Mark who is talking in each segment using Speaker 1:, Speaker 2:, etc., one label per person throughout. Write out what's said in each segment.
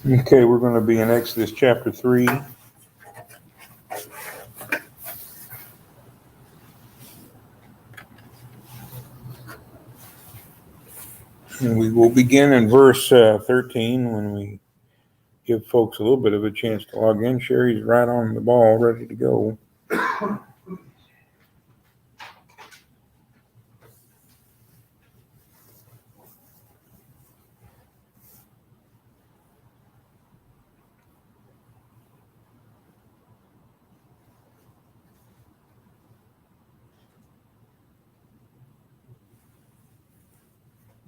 Speaker 1: Okay, we're going to be in Exodus chapter 3. And we will begin in verse 13 when we give folks a little bit of a chance to log in. Sherry's right on the ball, ready to go.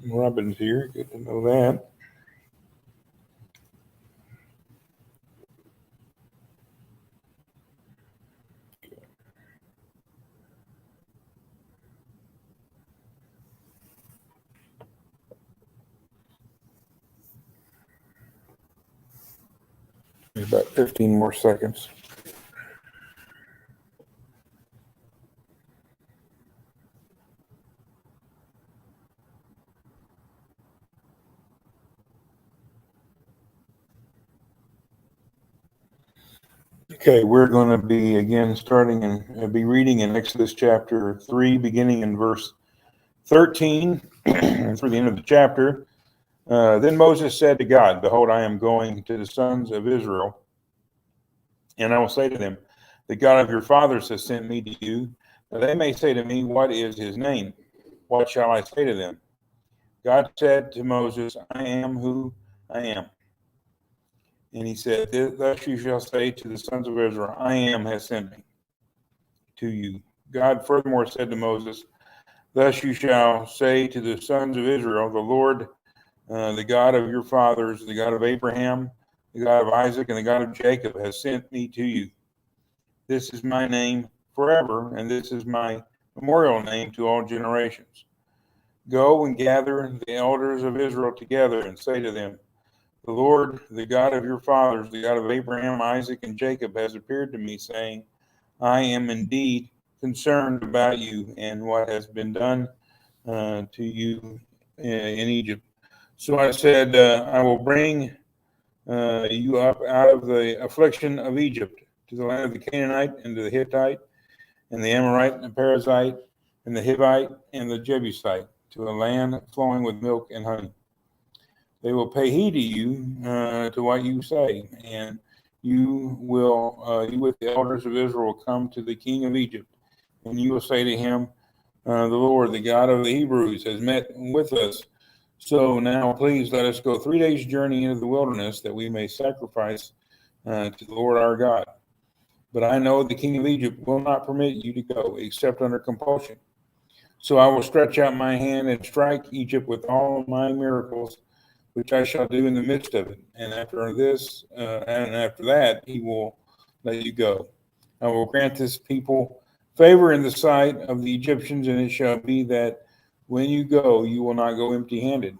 Speaker 1: Robin's here. Good to know that. About 15 more seconds. Okay, we're going to be again starting and be reading in Exodus chapter 3, beginning in verse 13 through the end of the chapter. Then Moses said to God, "Behold, I am going to the sons of Israel, and I will say to them, the God of your fathers has sent me to you, that they may say to me, what is his name? What shall I say to them?" God said to Moses, "I am who I am." And he said, "Thus you shall say to the sons of Israel, I am has sent me to you." God furthermore said to Moses, "Thus you shall say to the sons of Israel, the Lord, the God of your fathers, the God of Abraham, the God of Isaac, and the God of Jacob has sent me to you. This is my name forever, and this is my memorial name to all generations. Go and gather the elders of Israel together and say to them, the Lord, the God of your fathers, the God of Abraham, Isaac, and Jacob, has appeared to me, saying, I am indeed concerned about you and what has been done to you in Egypt. So I said, I will bring you up out of the affliction of Egypt to the land of the Canaanite and to the Hittite and the Amorite and the Perizzite and the Hivite and the Jebusite, to a land flowing with milk and honey. They will pay heed to you to what you say, and you with the elders of Israel come to the king of Egypt, and you will say to him, the Lord, the God of the Hebrews, has met with us. So now please let us go 3 days' journey into the wilderness, that we may sacrifice to the Lord our God. But I know the king of Egypt will not permit you to go, except under compulsion. So I will stretch out my hand and strike Egypt with all of my miracles, which I shall do in the midst of it. And after that, he will let you go. I will grant this people favor in the sight of the Egyptians, and it shall be that when you go, you will not go empty-handed.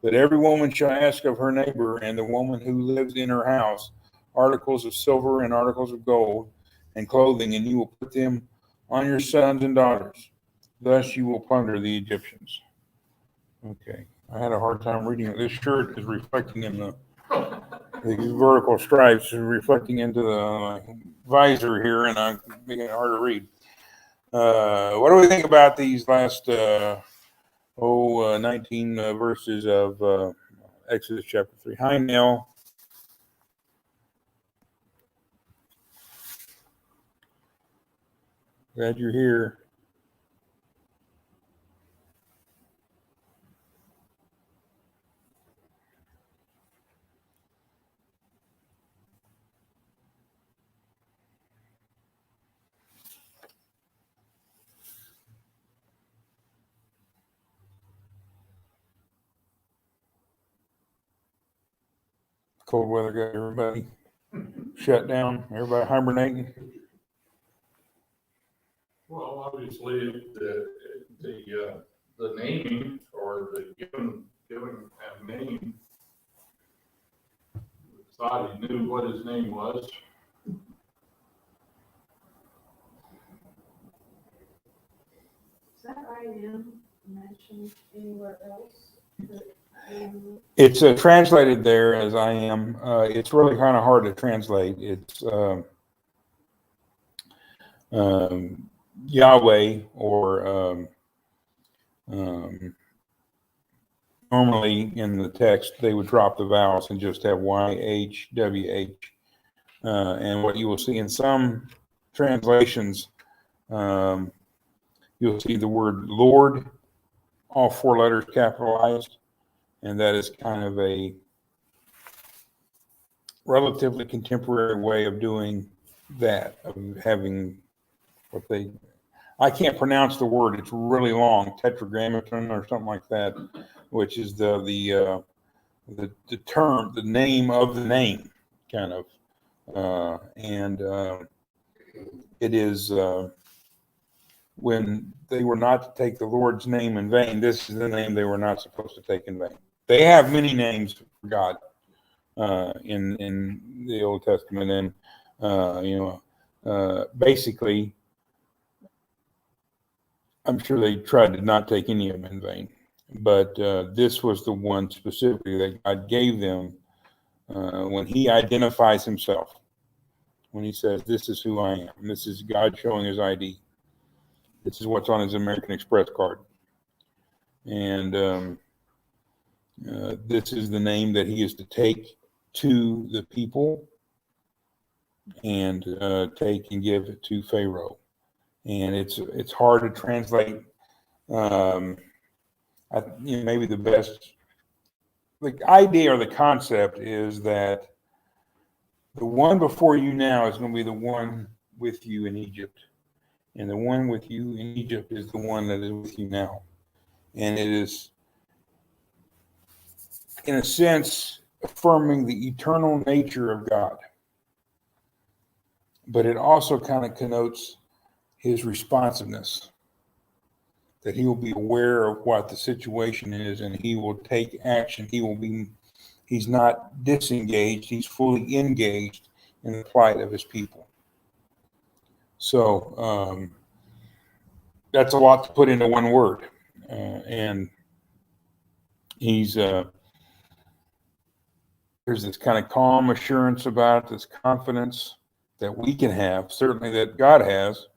Speaker 1: But every woman shall ask of her neighbor and the woman who lives in her house articles of silver and articles of gold and clothing, and you will put them on your sons and daughters. Thus you will plunder the Egyptians. Okay. I had a hard time reading it. This shirt is reflecting in the vertical stripes, is reflecting into the visor here, and I'm making it hard to read. What do we think about these last 19 verses of Exodus chapter 3? Hi, Nell. Glad you're here. Cold weather got everybody shut down, everybody hibernating.
Speaker 2: Well, obviously, the naming or the giving a name, thought he knew what his name was.
Speaker 3: Is that I am mentioned anywhere else?
Speaker 1: It's translated there as I am. It's really kind of hard to translate. It's Yahweh, or normally in the text they would drop the vowels and just have YHWH. And what you will see in some translations, you'll see the word Lord, all 4 letters capitalized, and that is kind of a relatively contemporary way of doing that, of having what they, I can't pronounce the word, it's really long, tetragrammaton or something like that, which is the term, the name of the name, kind of. And it is when they were not to take the Lord's name in vain, this is the name they were not supposed to take in vain. They have many names for God in the Old Testament, and basically, I'm sure they tried to not take any of them in vain, but this was the one specifically that God gave them when He identifies Himself. When He says, "This is who I am," this is God showing His ID. This is what's on His American Express card, and this is the name that He is to take to the people and take and give it to Pharaoh. And it's hard to translate. Maybe the best, the idea or the concept is that the one before you now is going to be the one with you in Egypt, and the one with you in Egypt is the one that is with you now. And it is, in a sense, affirming the eternal nature of God. But it also kind of connotes His responsiveness, that He will be aware of what the situation is and He will take action. He's not disengaged, He's fully engaged in the plight of His people. So that's a lot to put into one word. And He's, there's this kind of calm assurance about it, this confidence that we can have, certainly that God has.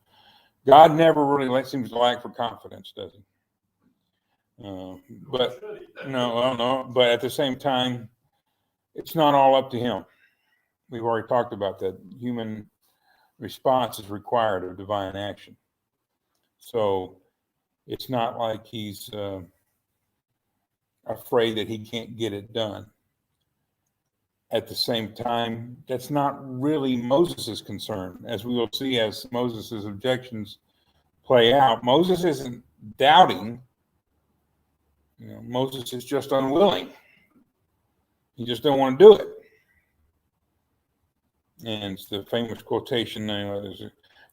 Speaker 1: God never really seems to lack for confidence, does He? But no. But at the same time, it's not all up to Him. We've already talked about that. Human response is required of divine action. So it's not like He's afraid that He can't get it done. At the same time, that's not really Moses' concern. As we will see as Moses' objections play out, Moses isn't doubting. Moses is just unwilling. He just don't want to do it. And it's the famous quotation,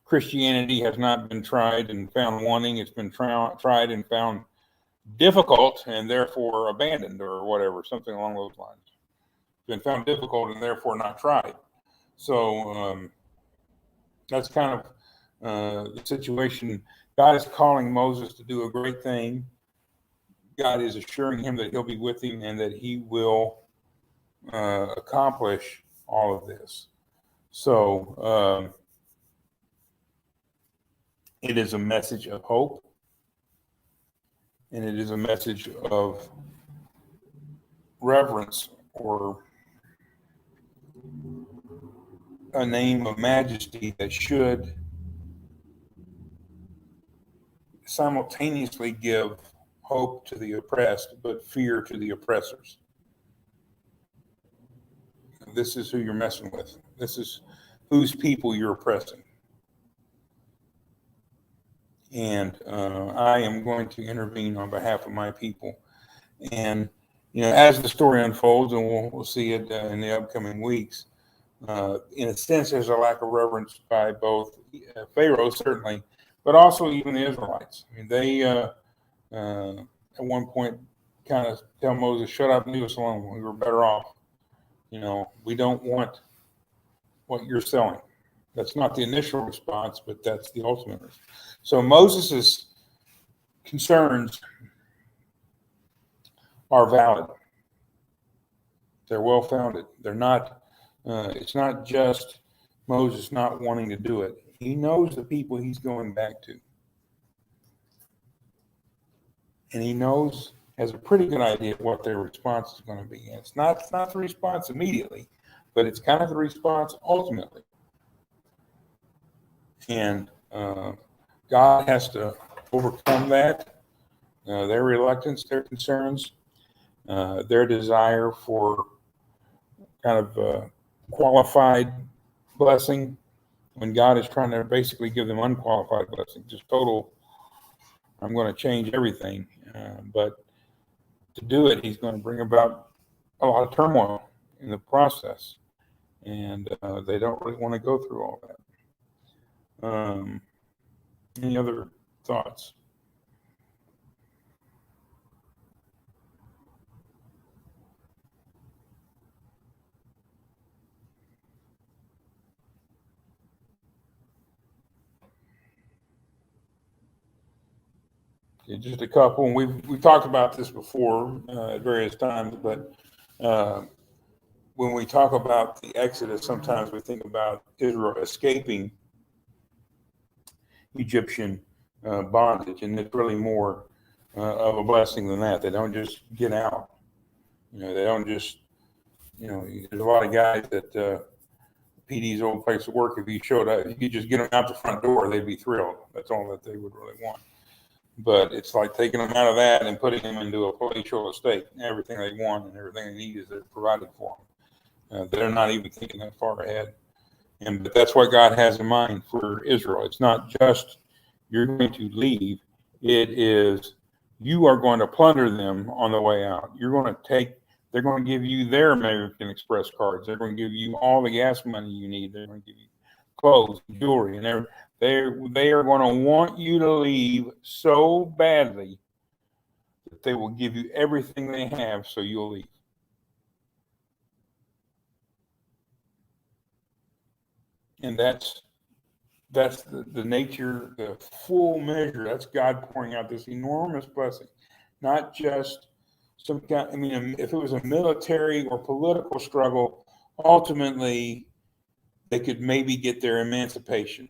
Speaker 1: Christianity has not been tried and found wanting. It's been tried and found difficult and therefore abandoned, or whatever, something along those lines. Been found difficult and therefore not tried. So that's kind of the situation. God is calling Moses to do a great thing. God is assuring him that He'll be with him and that He will accomplish all of this. So it is a message of hope, and it is a message of reverence, or a name of majesty that should simultaneously give hope to the oppressed, but fear to the oppressors. This is who you're messing with. This is whose people you're oppressing. And I am going to intervene on behalf of my people. And, as the story unfolds, and we'll see it in the upcoming weeks, in a sense, there's a lack of reverence by both Pharaoh, certainly, but also even the Israelites. I mean, they, at one point, kind of tell Moses, "Shut up and leave us alone. We were better off. We don't want what you're selling." That's not the initial response, but that's the ultimate response. So Moses's concerns are valid. They're well-founded. They're not, it's not just Moses not wanting to do it. He knows the people he's going back to. And he has a pretty good idea of what their response is going to be. And it's not the response immediately, but it's kind of the response ultimately. And God has to overcome that, their reluctance, their concerns, their desire for kind of qualified blessing when God is trying to basically give them unqualified blessing, just total, I'm going to change everything. But to do it, he's going to bring about a lot of turmoil in the process. And they don't really want to go through all that. Any other thoughts? Yeah, just a couple, and we've talked about this before at various times, but when we talk about the Exodus, sometimes we think about Israel escaping Egyptian bondage, and it's really more of a blessing than that. They don't just get out. They don't just, there's a lot of guys that PD's old place of work, if you showed up, if you could just get them out the front door, they'd be thrilled. That's all that they would really want. But it's like taking them out of that and putting them into a palatial estate. Everything they want and everything they need is provided for them. They're not even thinking that far ahead. But that's what God has in mind for Israel. It's not just you're going to leave. It is you are going to plunder them on the way out. They're going to give you their American Express cards. They're going to give you all the gas money you need. They're going to give you clothes, jewelry, and everything. They are going to want you to leave so badly that they will give you everything they have so you'll leave. And that's the nature, the full measure. That's God pouring out this enormous blessing, not just some kind. I mean, if it was a military or political struggle, ultimately they could maybe get their emancipation.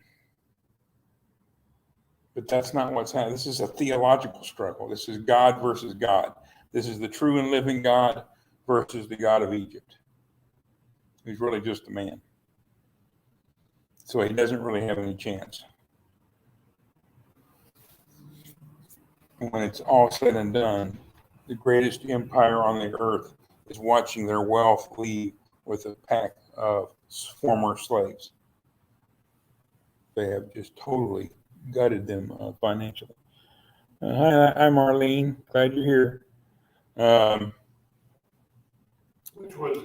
Speaker 1: But that's not what's happening. This is a theological struggle. This is God versus God. This is the true and living God versus the God of Egypt. He's really just a man. So he doesn't really have any chance. When it's all said and done, the greatest empire on the earth is watching their wealth leave with a pack of former slaves. They have just totally gutted them financially. Hi, Marlene. Glad you're here.
Speaker 2: Which was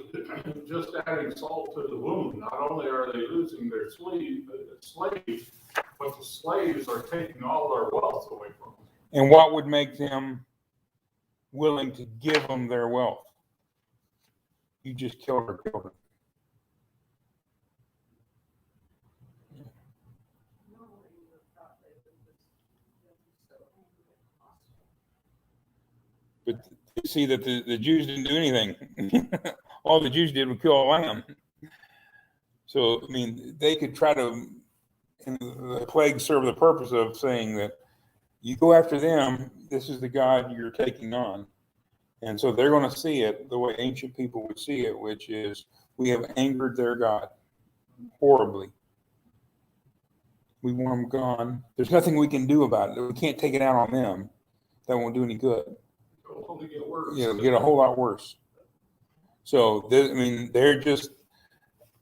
Speaker 2: just adding salt to the wound. Not only are they losing their slaves, but the slaves are taking all their wealth away from them.
Speaker 1: And what would make them willing to give them their wealth? You just killed their children. But you see that the Jews didn't do anything. All the Jews did was kill a lamb. So, I mean, they could try to, and the plague served the purpose of saying that you go after them, this is the God you're taking on. And so they're going to see it the way ancient people would see it, which is we have angered their God horribly. We want them gone. There's nothing we can do about it. We can't take it out on them. That won't do any good.
Speaker 2: It'll only get worse.
Speaker 1: Get a whole lot worse. So, they're just,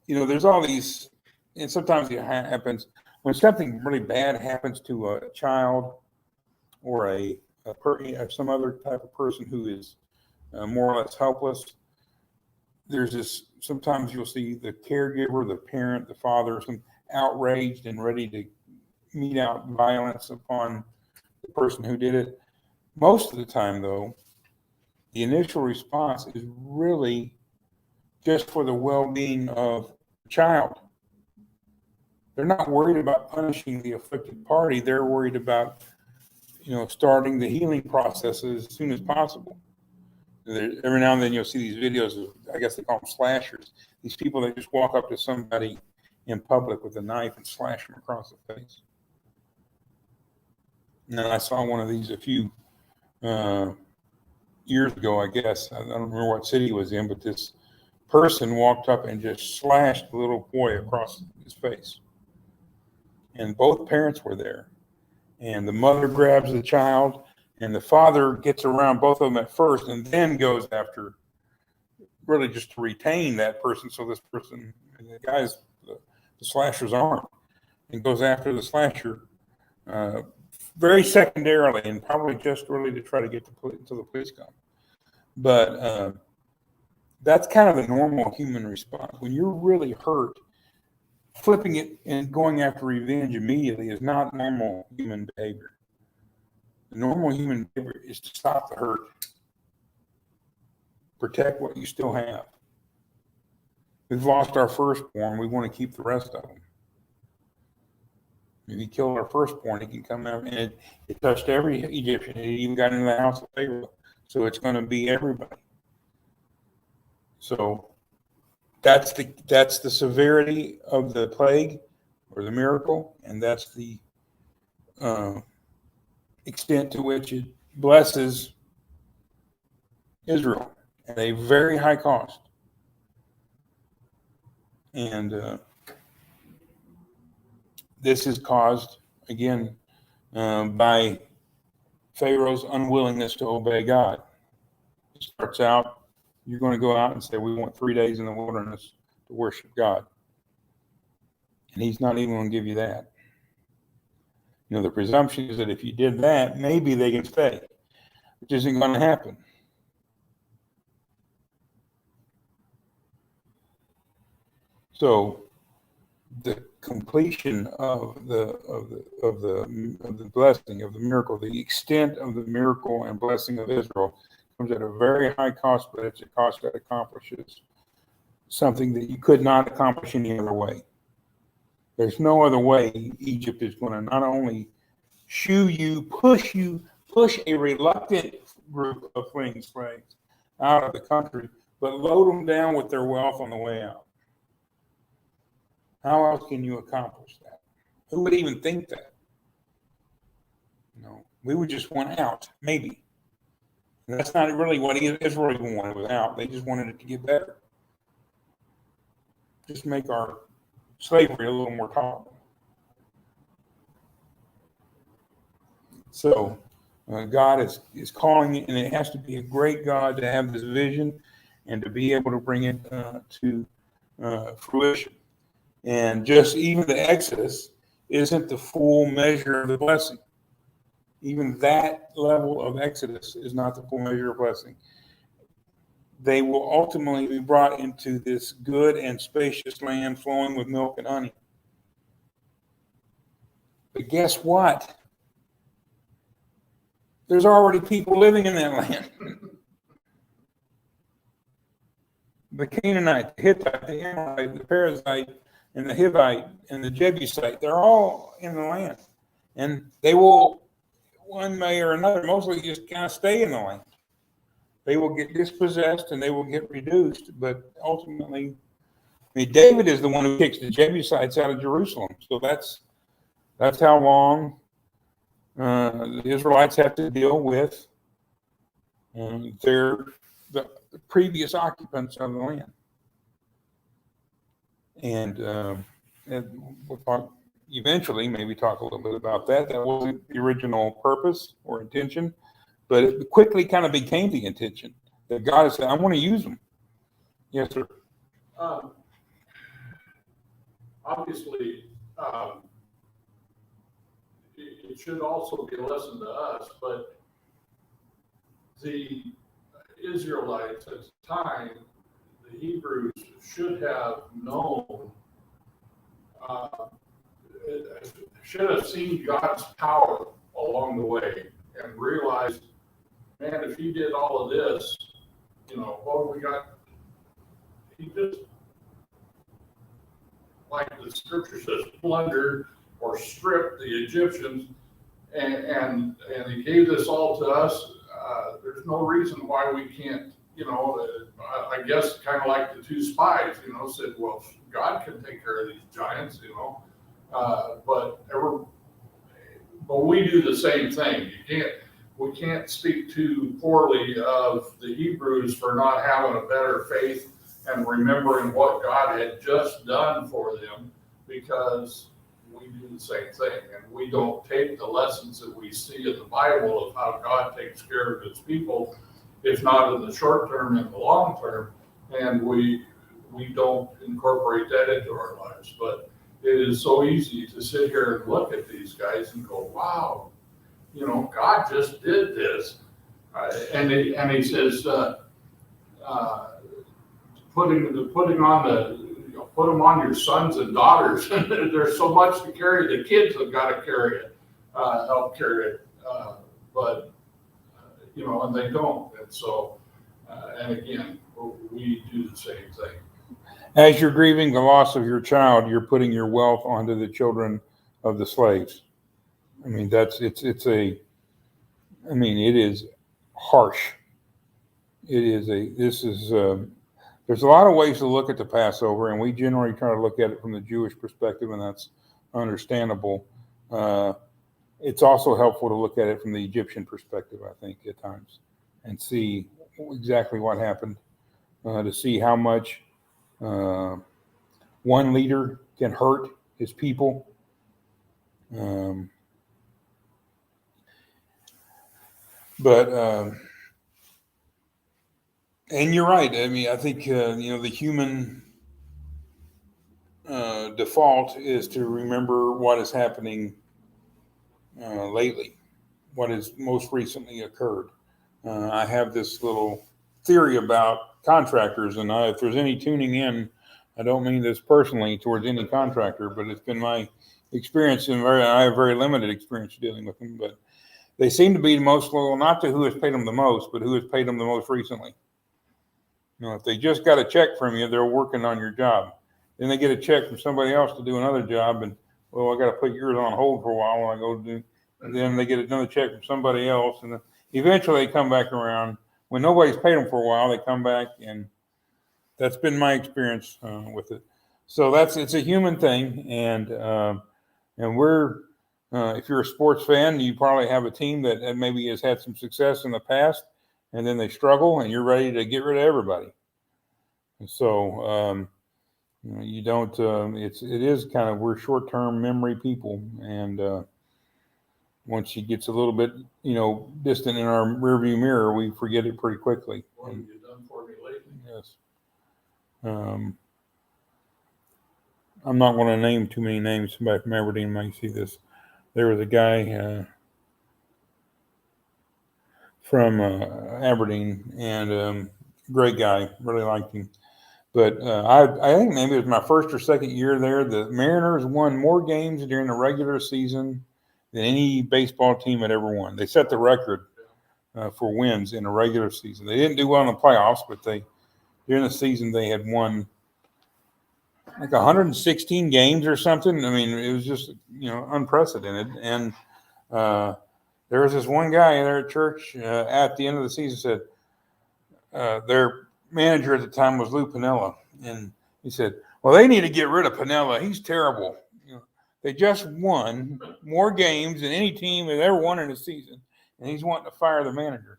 Speaker 1: there's all these, and sometimes it happens when something really bad happens to a child or some other type of person who is more or less helpless. There's this, sometimes you'll see the caregiver, the parent, the father, some outraged and ready to mete out violence upon the person who did it. Most of the time, though, the initial response is really just for the well-being of the child. They're not worried about punishing the afflicted party. They're worried about, starting the healing process as soon as possible. Every now and then you'll see these videos of, I guess they call them slashers. These people that just walk up to somebody in public with a knife and slash them across the face. And I saw one of these a few years ago, I guess. I don't remember what city it was in, but this person walked up and just slashed the little boy across his face. And both parents were there. And the mother grabs the child, and the father gets around both of them at first and then goes after, really just to retain that person. So this person, the guy's, the slasher's arm, and goes after the slasher very secondarily, and probably just really to try to get to the police come. But that's kind of a normal human response. When you're really hurt, flipping it and going after revenge immediately is not normal human behavior. The normal human behavior is to stop the hurt, protect what you still have. We've lost our firstborn. We want to keep the rest of them. If he killed our firstborn, he can come out, and it touched every Egyptian. It even got into the house of Pharaoh. So it's going to be everybody. So that's the severity of the plague or the miracle, and that's the extent to which it blesses Israel at a very high cost. And this is caused, again, by Pharaoh's unwillingness to obey God. It starts out, you're going to go out and say, we want 3 days in the wilderness to worship God. And he's not even going to give you that. You know, the presumption is that if you did that, maybe they can stay, which isn't going to happen. So the completion of the blessing of the miracle, the extent of the miracle and blessing of Israel comes at a very high cost, but it's a cost that accomplishes something that you could not accomplish any other way. There's no other way Egypt is going to not only push a reluctant group of fleeing slaves out of the country, but load them down with their wealth on the way out. How else can you accomplish that? Who would even think that? No, we would just want out, maybe. And that's not really what Israel even wanted was out. They just wanted it to get better. Just make our slavery a little more tolerable. So God is calling it, and it has to be a great God to have this vision and to be able to bring it to fruition. And just even the Exodus isn't the full measure of the blessing. Even that level of Exodus is not the full measure of blessing. They will ultimately be brought into this good and spacious land flowing with milk and honey. But guess what? There's already people living in that land. The Canaanite, the Hittite, the Amorite, the Perizzite, and the Hivite, and the Jebusite, they're all in the land. And they will, one way or another, mostly just kind of stay in the land. They will get dispossessed and they will get reduced, but ultimately, David is the one who kicks the Jebusites out of Jerusalem. So that's how long the Israelites have to deal with the previous occupants of the land. And we'll talk eventually, maybe talk a little bit about that. That wasn't the original purpose or intention, but it quickly kind of became the intention that God said, I want to use them. Yes, sir.
Speaker 2: Obviously, it should also be a lesson to us, but the Israelites at the time, the Hebrews should have known, should have seen God's power along the way and realized, man, if he did all of this, what we got, he just, like the scripture says, plundered or stripped the Egyptians, and he gave this all to us. There's no reason why we can't I guess kind of like the two spies, said, well, God can take care of these giants, but we do the same thing. We can't speak too poorly of the Hebrews for not having a better faith and remembering what God had just done for them, because we do the same thing, and we don't take the lessons that we see in the Bible of how God takes care of his people, if not in the short term, in the long term, and we don't incorporate that into our lives. But it is so easy to sit here and look at these guys and go, wow, God just did this. And he says, put them on your sons and daughters. There's so much to carry. The kids have got to carry it, help carry it. And they don't. And so, and again, we do the same thing.
Speaker 1: As you're grieving the loss of your child, you're putting your wealth onto the children of the slaves. I mean, it is harsh. There's a lot of ways to look at the Passover, and we generally try to look at it from the Jewish perspective, and that's understandable. It's also helpful to look at it from the Egyptian perspective, I think, at times, and see exactly what happened, to see how much one leader can hurt his people. And you're right. I mean, I think, the human default is to remember what is happening lately, what has most recently occurred. I have this little theory about contractors, and if there's any tuning in, I don't mean this personally towards any contractor, but it's been my experience, and I have very limited experience dealing with them, but they seem to be most loyal, not to who has paid them the most, but who has paid them the most recently. If they just got a check from you, they're working on your job. Then they get a check from somebody else to do another job, and, well, I got to put yours on hold for a while when I go to do, and then they get another check from somebody else, and then eventually they come back around. When nobody's paid them for a while, they come back, and that's been my experience with it. So it's a human thing, and we're, if you're a sports fan, you probably have a team that maybe has had some success in the past, and then they struggle, and you're ready to get rid of everybody. And so you don't. It is kind of, we're short-term memory people, and once it gets a little bit, distant in our rearview mirror, we forget it pretty quickly.
Speaker 2: What have you done for me lately?
Speaker 1: Yes. I'm not going to name too many names. Somebody from Aberdeen might see this. There was a guy from Aberdeen, and great guy, really liked him. But I think maybe it was my first or second year there. The Mariners won more games during the regular season than any baseball team had ever won. They set the record for wins in the regular season. They didn't do well in the playoffs, but during the season they had won like 116 games or something. I mean, it was just unprecedented. And there was this one guy there at church at the end of the season said their manager at the time was Lou Piniella, and he said, "Well, they need to get rid of Piniella. He's terrible. They just won more games than any team has ever won in a season, and he's wanting to fire the manager."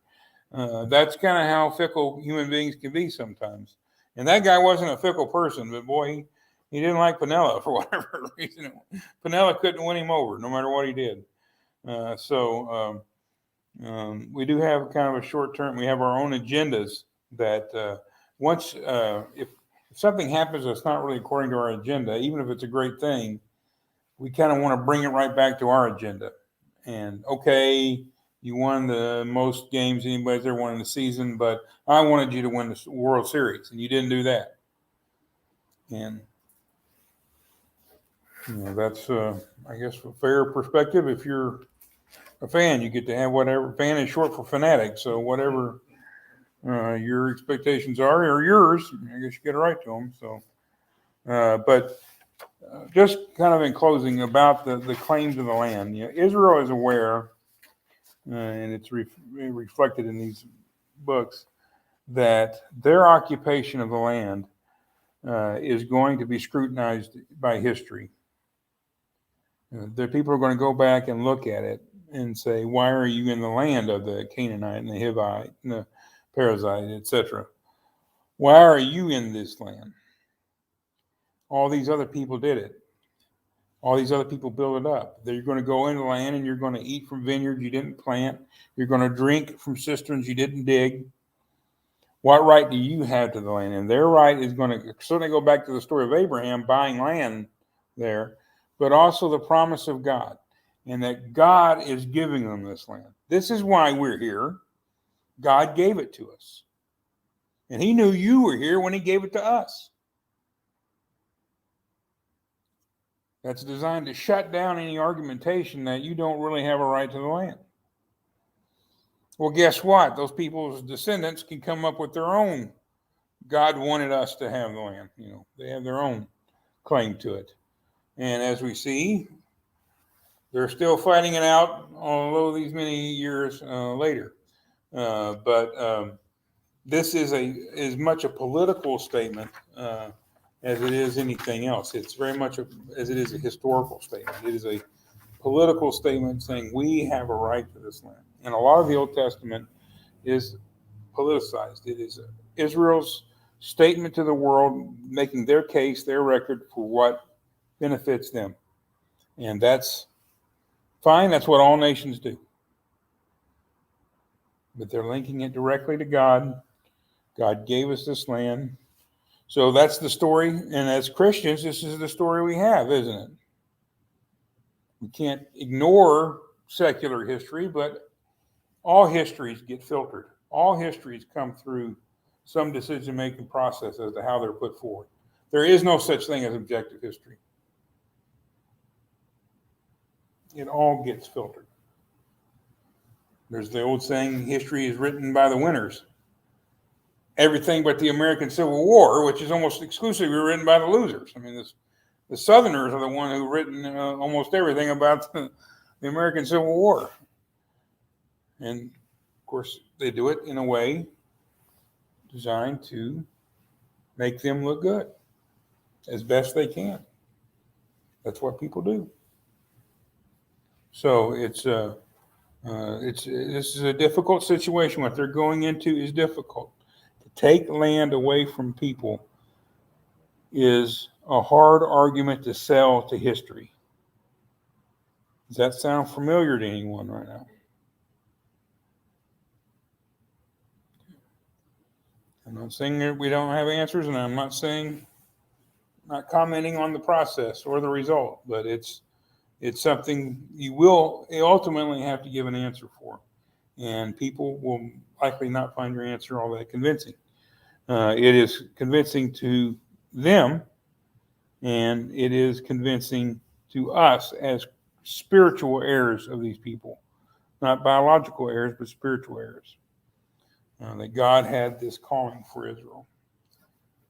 Speaker 1: That's kind of how fickle human beings can be sometimes. And that guy wasn't a fickle person, but boy, he didn't like Piniella for whatever reason. Piniella couldn't win him over, no matter what he did. We do have kind of a short term. We have our own agendas that once if something happens that's not really according to our agenda, even if it's a great thing, we kind of want to bring it right back to our agenda. And okay, you won the most games anybody's ever won in the season, but I wanted you to win the World Series, and you didn't do that. And that's I guess a fair perspective. If you're a fan, you get to have whatever. Fan is short for fanatic, so whatever your expectations are yours. I guess you get it right to them. So, but just kind of in closing about the claims of the land, Israel is aware, and it's reflected in these books, that their occupation of the land is going to be scrutinized by history. The people are going to go back and look at it and say, why are you in the land of the Canaanite and the Hivite and the Perizzite, etc.? Why are you in this land? All these other people did it. All these other people built it up. You're going to go into the land and you're going to eat from vineyards you didn't plant. You're going to drink from cisterns you didn't dig. What right do you have to the land? And their right is going to certainly go back to the story of Abraham buying land there, but also the promise of God, and that God is giving them this land. This is why we're here. God gave it to us. And he knew you were here when he gave it to us. That's designed to shut down any argumentation that you don't really have a right to the land. Well, guess what? Those people's descendants can come up with their own. God wanted us to have the land. They have their own claim to it. And as we see, they're still fighting it out, although these many years later. But this is as much a political statement as it is anything else. It's very much as it is a historical statement. It is a political statement saying we have a right to this land. And a lot of the Old Testament is politicized. It is Israel's statement to the world, making their case, their record for what benefits them. And that's fine. That's what all nations do. But they're linking it directly to God. God gave us this land. So that's the story. And as Christians, this is the story we have, isn't it? We can't ignore secular history, but all histories get filtered. All histories come through some decision-making process as to how they're put forward. There is no such thing as objective history. It all gets filtered. There's the old saying, history is written by the winners. Everything but the American Civil War, which is almost exclusively written by the losers. I mean, the Southerners are the one who written almost everything about the American Civil War. And, of course, they do it in a way designed to make them look good as best they can. That's what people do. So this is a difficult situation. What they're going into is difficult. To take land away from people is a hard argument to sell to history. Does that sound familiar to anyone right now? I'm not saying that we don't have answers, and I'm not commenting on the process or the result, but it's something you will ultimately have to give an answer for. And people will likely not find your answer all that convincing. It is convincing to them, and it is convincing to us as spiritual heirs of these people. Not biological heirs, but spiritual heirs. That God had this calling for Israel.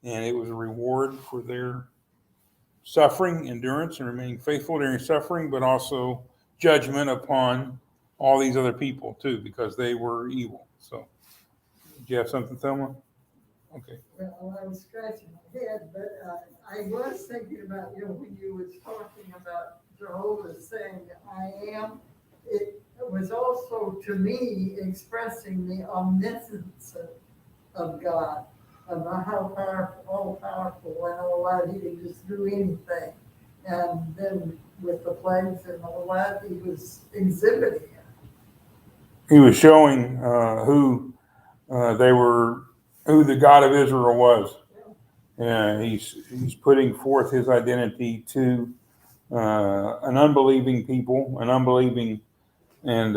Speaker 1: And it was a reward for their suffering, endurance, and remaining faithful during suffering, but also judgment upon all these other people too, because they were evil. So, do you have something, Thelma? Okay.
Speaker 3: Well, I was scratching my head, but I was thinking about, when you was talking about Jehovah saying, I am, it was also, to me, expressing the omniscience of God, of how powerful, all powerful, and all that. He could just do anything. And then with the plagues and all that, he was exhibiting it.
Speaker 1: He was showing who the God of Israel was. And he's putting forth his identity to an unbelieving people, an unbelieving, and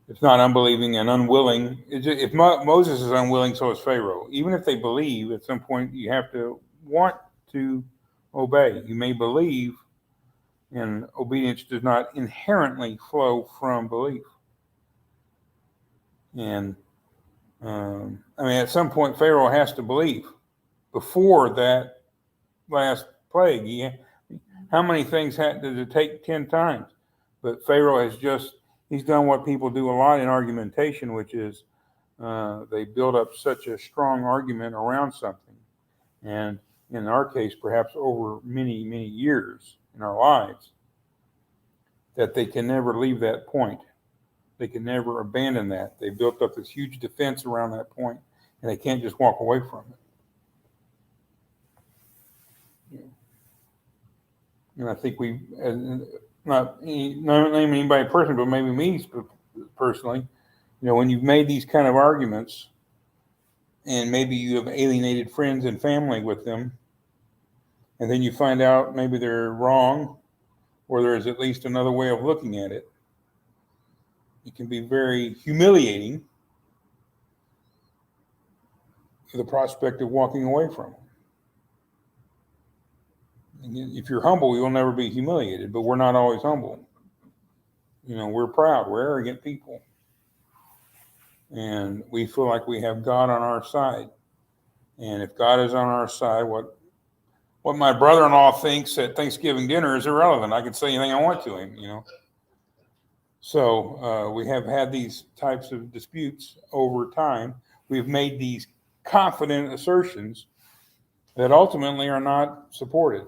Speaker 1: it's not unbelieving and unwilling. If Moses is unwilling, so is Pharaoh. Even if they believe, at some point you have to want to obey. You may believe, and obedience does not inherently flow from belief. And at some point Pharaoh has to believe before that last plague. How many things did it take 10 times? But Pharaoh he's done what people do a lot in argumentation, which is they build up such a strong argument around something. And in our case, perhaps over many, many years in our lives, that they can never leave that point. They can never abandon that. They built up this huge defense around that point, and they can't just walk away from it. And I think we, not naming anybody personally, but maybe me personally, when you've made these kind of arguments, and maybe you have alienated friends and family with them, and then you find out maybe they're wrong, or there's at least another way of looking at it. It can be very humiliating for the prospect of walking away from them. If you're humble, you'll never be humiliated, but we're not always humble. We're proud, we're arrogant people. And we feel like we have God on our side. And if God is on our side, what my brother-in-law thinks at Thanksgiving dinner is irrelevant. I can say anything I want to him, So we have had these types of disputes over time. We've made these confident assertions that ultimately are not supported.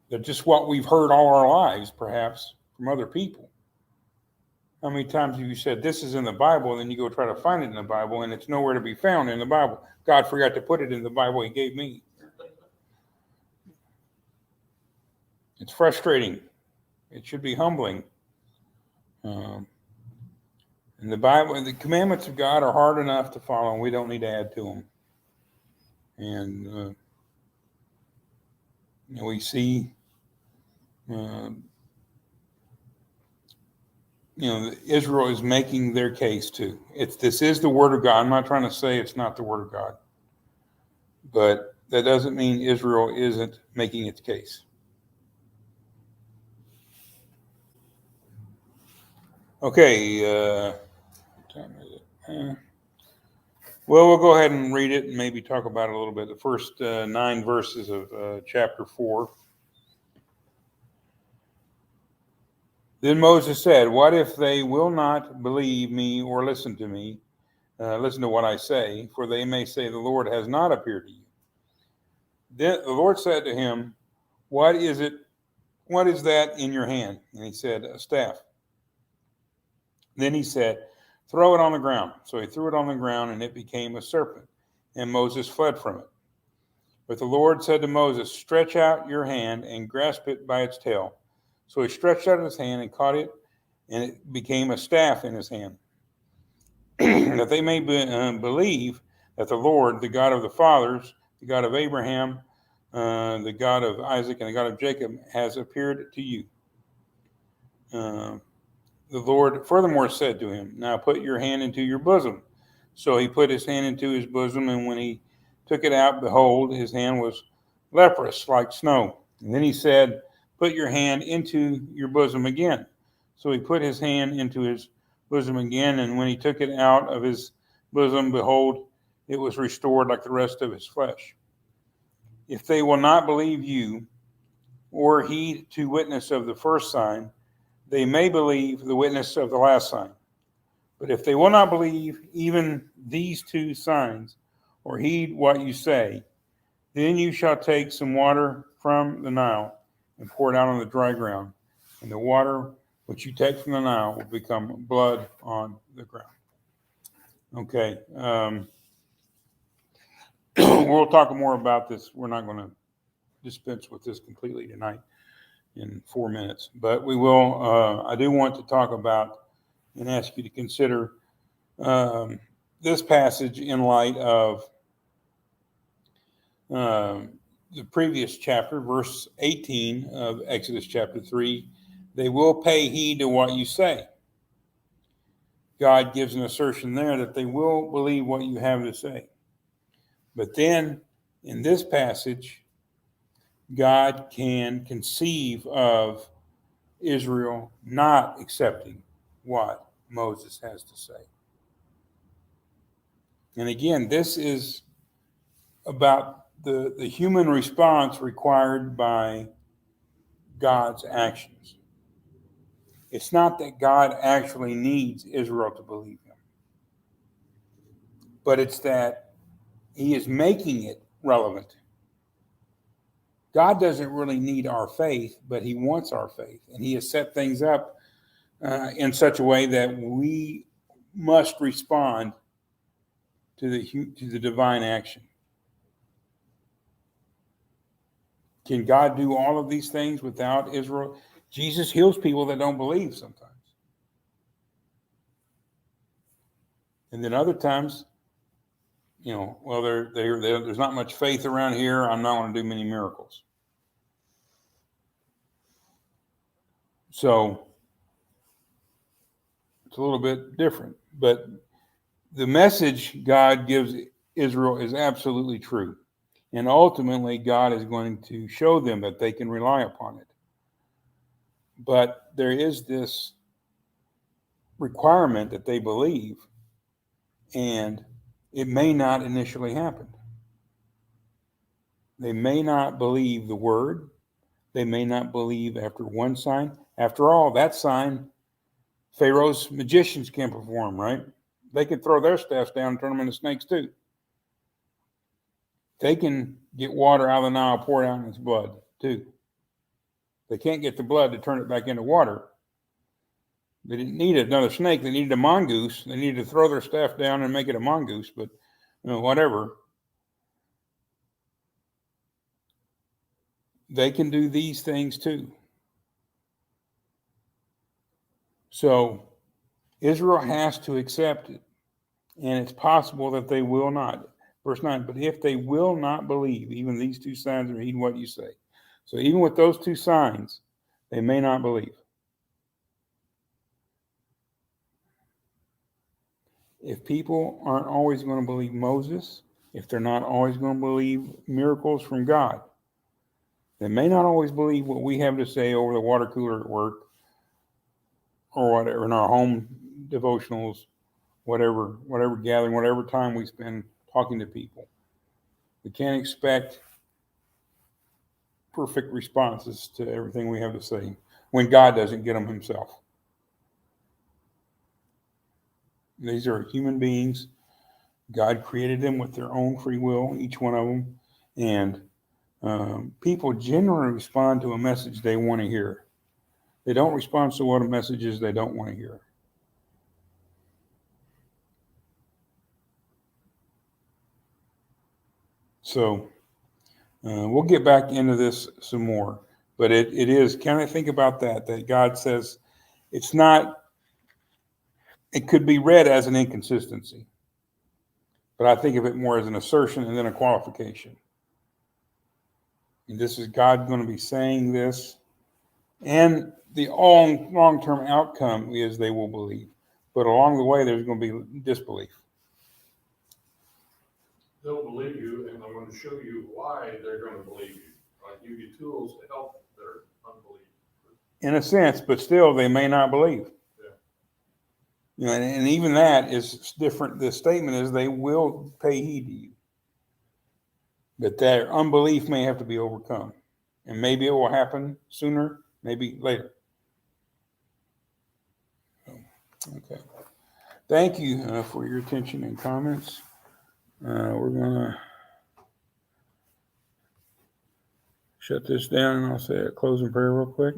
Speaker 1: They're just what we've heard all our lives, perhaps, from other people. How many times have you said, this is in the Bible, and then you go try to find it in the Bible, and it's nowhere to be found in the Bible? God forgot to put it in the Bible he gave me. It's frustrating. It should be humbling. And the Bible, the commandments of God are hard enough to follow, and we don't need to add to them. And we see, Israel is making their case too. This is the Word of God. I'm not trying to say it's not the Word of God, but that doesn't mean Israel isn't making its case. Okay, what time is it? Well, we'll go ahead and read it and maybe talk about it a little bit. The first 9 verses of chapter 4. Then Moses said, what if they will not believe me or listen to me? Listen to what I say, for they may say the Lord has not appeared to you. Then the Lord said to him, what is that in your hand? And he said, a staff. Then he said, throw it on the ground. So he threw it on the ground, and it became a serpent, and Moses fled from it. But the Lord said to Moses, stretch out your hand and grasp it by its tail. So he stretched out his hand and caught it, and it became a staff in his hand. That they may believe that the Lord, the God of the fathers, the God of Abraham, the God of Isaac, and the God of Jacob, has appeared to you. The Lord furthermore said to him, now put your hand into your bosom. So he put his hand into his bosom, and when he took it out, behold, his hand was leprous like snow. And then he said, put your hand into your bosom again. So he put his hand into his bosom again, and when he took it out of his bosom, behold, it was restored like the rest of his flesh. If they will not believe you, or heed to witness of the first sign, they may believe the witness of the last sign. But if they will not believe even these 2 signs, or heed what you say, then you shall take some water from the Nile and pour it out on the dry ground, and the water which you take from the Nile will become blood on the ground. Okay. We'll talk more about this. We're not going to dispense with this completely tonight in 4 minutes, but we will. I do want to talk about and ask you to consider this passage in light of the previous chapter, verse 18 of Exodus chapter 3. They will pay heed to what you say. God gives an assertion there that they will believe what you have to say. But then in this passage, God can conceive of Israel not accepting what Moses has to say. And again, this is about the human response required by God's actions. It's not that God actually needs Israel to believe him, but it's that he is making it relevant. God doesn't really need our faith, but he wants our faith. And he has set things up in such a way that we must respond to the divine action. Can God do all of these things without Israel? Jesus heals people that don't believe sometimes. And then other times, well, there's not much faith around here. I'm not going to do many miracles. So it's a little bit different. But the message God gives Israel is absolutely true. And ultimately, God is going to show them that they can rely upon it. But there is this requirement that they believe, and it may not initially happen. They may not believe the word. They may not believe after one sign. After all, that sign, Pharaoh's magicians can perform, right? They can throw their staffs down and turn them into snakes too. They can get water out of the Nile, pour it out in its blood too. They can't get the blood to turn it back into water. They didn't need another snake. They needed a mongoose. They needed to throw their staff down and make it a mongoose, but whatever. They can do these things too. So Israel has to accept it. And it's possible that they will not. Verse 9, but if they will not believe, even these two signs are heed what you say. So even with those two signs, they may not believe. If people aren't always going to believe Moses, if they're not always going to believe miracles from God, they may not always believe what we have to say over the water cooler at work or whatever, in our home devotionals, whatever gathering, whatever time we spend talking to people. We can't expect perfect responses to everything we have to say when God doesn't get them himself. These are human beings. God created them with their own free will, each one of them. And people generally respond to a message they want to hear. They don't respond to what a message is they don't want to hear. So we'll get back into this some more. But it is, kind of think about that God says it's not, it could be read as an inconsistency. But I think of it more as an assertion and then a qualification. And this is God going to be saying this. And the long-term outcome is they will believe. But along the way, there's going to be disbelief.
Speaker 2: They'll believe you, and I'm going to show you why they're going to believe you. I'll give you tools to help their unbelief.
Speaker 1: In a sense, but still, they may not believe.
Speaker 2: Yeah.
Speaker 1: And even that is different. The statement is they will pay heed to you. But their unbelief may have to be overcome. And maybe it will happen sooner, maybe later. Okay. Thank you for your attention and comments. We're going to shut this down, and I'll say a closing prayer real quick.